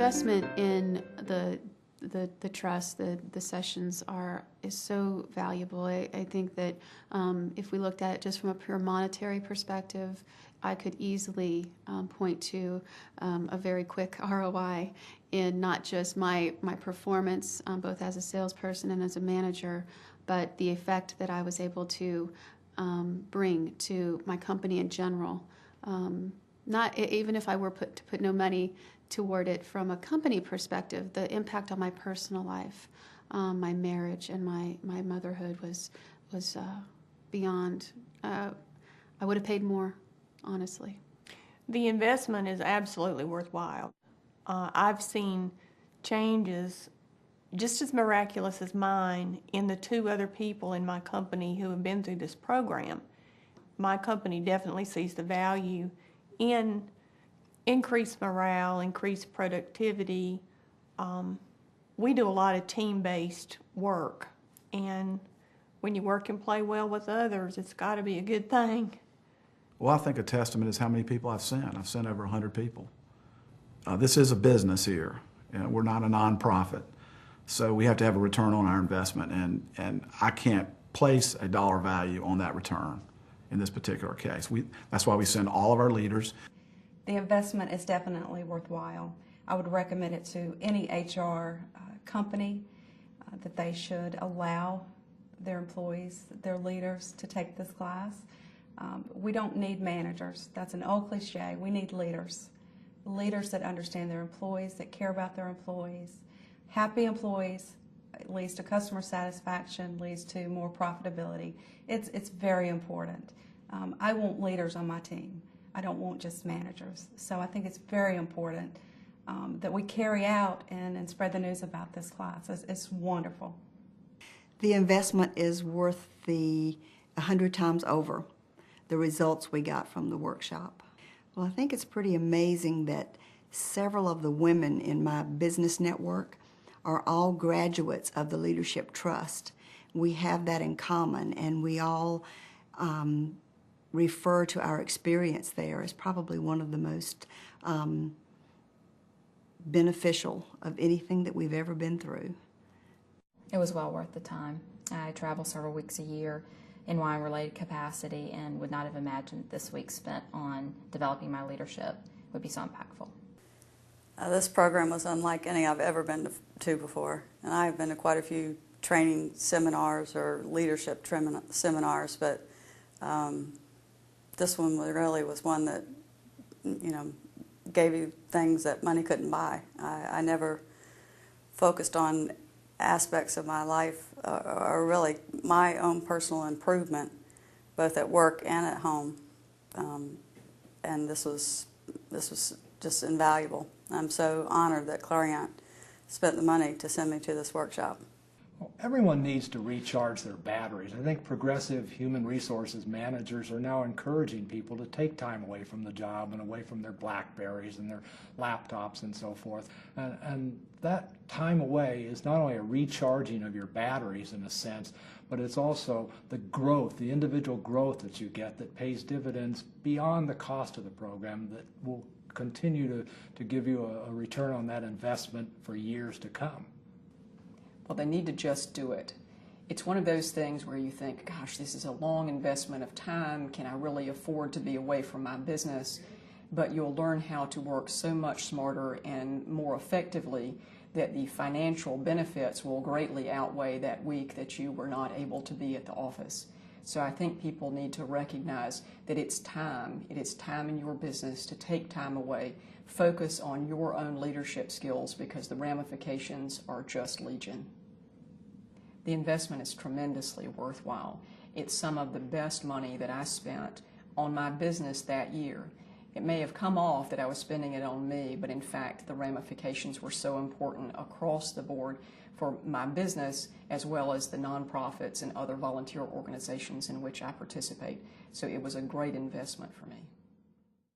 investment in the trust, the sessions is so valuable. I think that if we looked at it just from a pure monetary perspective, I could easily point to a very quick ROI in not just my performance, both as a salesperson and as a manager, but the effect that I was able to bring to my company in general. Not even if I were to put no money toward it from a company perspective, the impact on my personal life, my marriage, and my motherhood was beyond. I would have paid more, honestly. The investment is absolutely worthwhile. I've seen changes just as miraculous as mine in the 2 other people in my company who have been through this program. My company definitely sees the value in increased morale, increased productivity. We do a lot of team-based work, and when you work and play well with others, it's got to be a good thing. Well, I think a testament is how many people I've sent. I've sent over 100 people. This is a business here. We're not a nonprofit, so we have to have a return on our investment, and I can't place a dollar value on that return in this particular case. That's why we send all of our leaders. The investment is definitely worthwhile. I would recommend it to any HR company that they should allow their employees, their leaders, to take this class. We don't need managers. That's an old cliche. We need leaders. Leaders that understand their employees, that care about their employees. Happy employees leads to customer satisfaction, leads to more profitability. It's very important. I want leaders on my team. I don't want just managers. So I think it's very important that we carry out and spread the news about this class. It's wonderful. The investment is worth the 100 times over the results we got from the workshop. Well, I think it's pretty amazing that several of the women in my business network are all graduates of the Leadership Trust. We have that in common, and we all refer to our experience there as probably one of the most beneficial of anything that we've ever been through. It was well worth the time. I travel several weeks a year in wine-related capacity and would not have imagined this week spent on developing my leadership would be so impactful. This program was unlike any I've ever been to before, and I've been to quite a few training seminars or leadership seminars, but this one really was one that, gave you things that money couldn't buy. I never focused on aspects of my life or really my own personal improvement, both at work and at home, and this was just invaluable. I'm so honored that Clariant spent the money to send me to this workshop. Well, everyone needs to recharge their batteries. I think progressive human resources managers are now encouraging people to take time away from the job and away from their BlackBerries and their laptops and so forth. And that time away is not only a recharging of your batteries in a sense, but it's also the growth, the individual growth that you get that pays dividends beyond the cost of the program that will continue to give you a return on that investment for years to come. Well, they need to just do it. It's one of those things where you think, gosh, this is a long investment of time. Can I really afford to be away from my business? But you'll learn how to work so much smarter and more effectively that the financial benefits will greatly outweigh that week that you were not able to be at the office. So I think people need to recognize that it's time. It is time in your business to take time away. Focus on your own leadership skills because the ramifications are just legion. The investment is tremendously worthwhile. It's some of the best money that I spent on my business that year. It may have come off that I was spending it on me, but in fact the ramifications were so important across the board for my business as well as the nonprofits and other volunteer organizations in which I participate. So it was a great investment for me.